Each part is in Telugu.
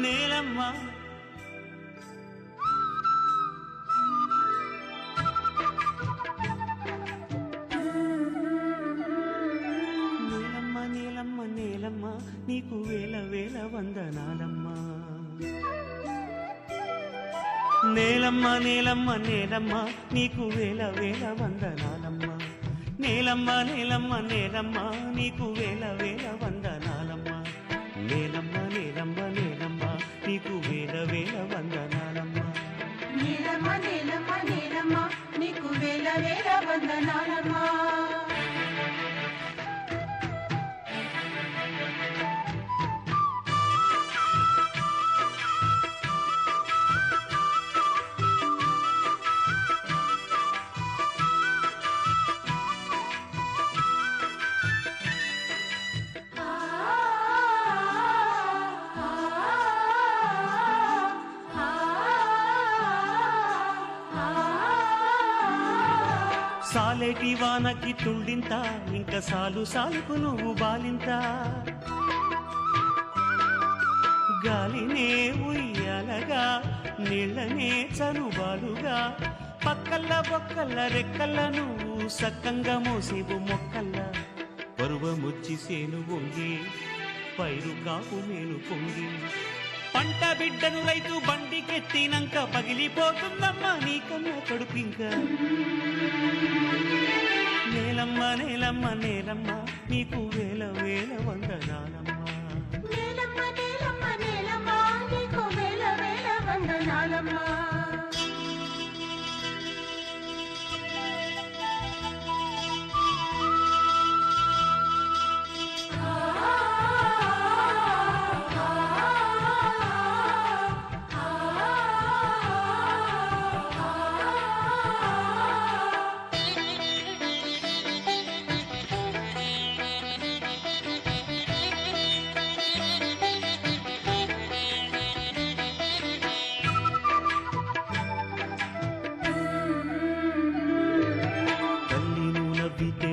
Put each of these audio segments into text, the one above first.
నేలమ్మ నేలమ్మ నేలమ్మ నేలమ్మ నీకు వేల వేల వందనాలమ్మా నేలమ్మ నేలమ్మ నేలమ్మ నీకు వేల వేల వందనాలమ్మా నేలమ్మ నేలమ్మ నేలమ్మ నీకు వేల వేల వందనాలమ్మా నేలమ్మ నేలమ్మ నేలమ్మ నీకు వేల వేల వందనాలమ్మా నేలమ్మ నేలమ్మ నేలమ్మ నీకు వేల వేల వందనాలమ్మా సాలేటి వానకి తుండింత ఇంకా సాలు సాలుకు నువ్వు బాలింత గాలినే ఉయ్యాలగా నీళ్ళనే చనుబాలుగా పక్కల్ల బొక్కల్ల రెక్కల్ల నువ్వు సక్కంగా మోసేవు మొక్కల్ల పరువముచ్చి సేను వంగి పైరు కాపు మేలు పొంగి పంట బిడ్డను రైతు బండికెత్తినంక పగిలిపోతుందమ్మా నీకన్నా కడుపింకా నేలమ్మ నేలమ్మ నేలమ్మ నీకు వేల వేల వందనాలమ్మా నేలమ్మ నేలమ్మ నేలమ్మ నీకు వేల వేల వందనాలమ్మా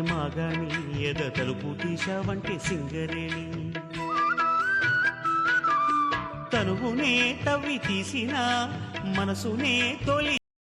మాగాని ఎద తలుపు తీశావంటే సింగరేణి తనువునే తవ్వి తీసిన మనసునే తొలి